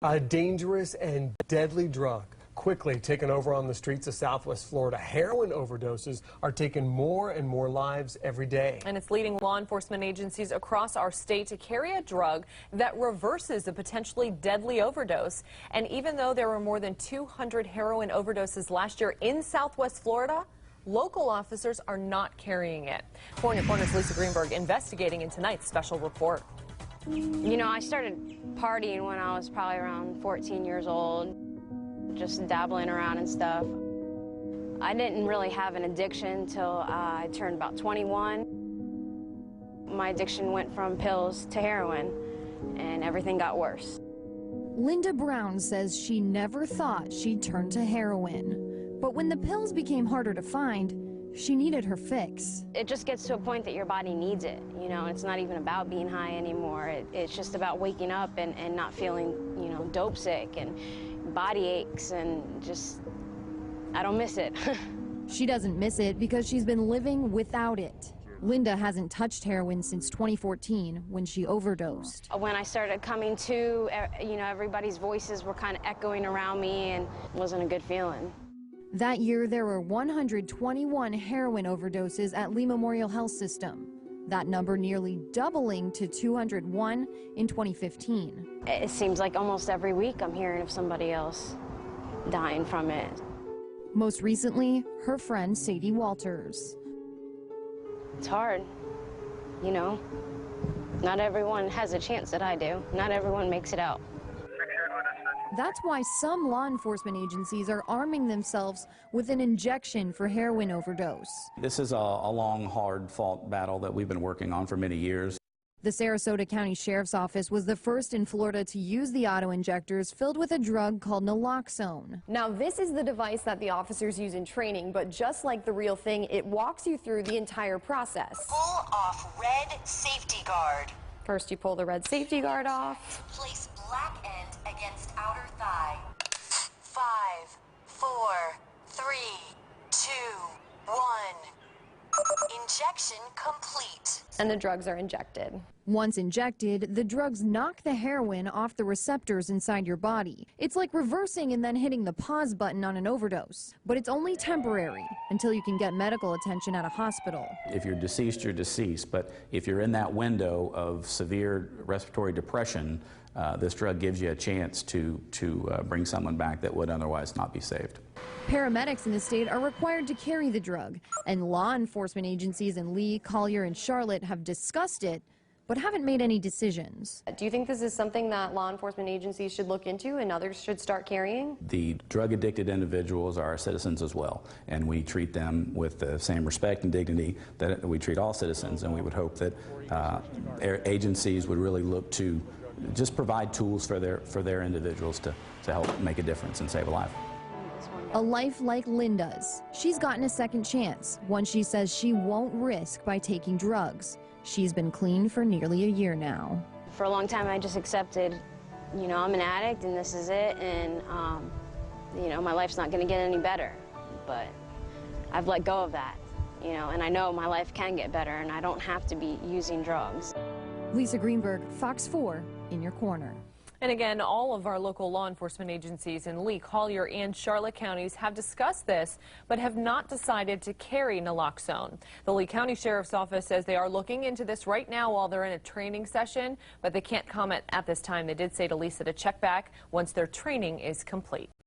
A dangerous and deadly drug quickly taken over on the streets of Southwest Florida. Heroin overdoses are taking more and more lives every day. And it's leading law enforcement agencies across our state to carry a drug that reverses a potentially deadly overdose. And even though there were more than 200 heroin overdoses last year in Southwest Florida, local officers are not carrying it. 4 in Your Corner's Lisa Greenberg investigating in tonight's special report. You know, I started partying when I was probably around 14 years old, just dabbling around and stuff. I didn't really have an addiction till I turned about 21. My addiction went from pills to heroin, and everything got worse. Linda Brown says she never thought she'd turn to heroin. But when the pills became harder to find, she needed her fix. It just gets to a point that your body needs it. You know, it's not even about being high anymore. It's just about waking up and not feeling, you know, dope sick and body aches and just, I don't miss it. She doesn't miss it because she's been living without it. Linda hasn't touched heroin since 2014 when she overdosed. When I started coming to, you know, everybody's voices were kind of echoing around me and it wasn't a good feeling. That year, there were 121 heroin overdoses at Lee Memorial Health System. That number nearly doubling to 201 in 2015. It seems like almost every week I'm hearing of somebody else dying from it. Most recently, her friend Sadie Walters. It's hard, you know. Not everyone has a chance that I do. Not everyone makes it out. That's why some law enforcement agencies are arming themselves with an injection for heroin overdose. This is a long, hard-fought battle that we've been working on for many years. The Sarasota County Sheriff's Office was the first in Florida to use the auto-injectors filled with a drug called naloxone. Now, this is the device that the officers use in training, but just like the real thing, it walks you through the entire process. Pull off red safety guard. First, you pull the red safety guard off. Place black end against outer thigh. 5, 4, 3, 2, 1. Injection complete. And the drugs are injected. Once injected, the drugs knock the heroin off the receptors inside your body. It's like reversing and then hitting the pause button on an overdose. But it's only temporary until you can get medical attention at a hospital. If you're deceased, you're deceased. But if you're in that window of severe respiratory depression, this drug gives you a chance to bring someone back that would otherwise not be saved. Paramedics in the state are required to carry the drug, and law enforcement agencies in Lee, Collier, and Charlotte have discussed it, but haven't made any decisions. Do you think this is something that law enforcement agencies should look into and others should start carrying? The drug-addicted individuals are our citizens as well, and we treat them with the same respect and dignity that we treat all citizens, and we would hope that agencies would really look to just provide tools for their individuals to help make a difference and save a life. A life like Linda's. She's gotten a second chance, one she says she won't risk by taking drugs. She's been clean for nearly a year now. For a long time, I just accepted, you know, I'm an addict and this is it, and, you know, my life's not going to get any better. But I've let go of that, you know, and I know my life can get better and I don't have to be using drugs. Lisa Greenberg, Fox 4, in your corner. And again, all of our local law enforcement agencies in Lee, Collier, and Charlotte counties have discussed this, but have not decided to carry naloxone. The Lee County Sheriff's Office says they are looking into this right now while they're in a training session, but they can't comment at this time. They did say to Lisa to check back once their training is complete.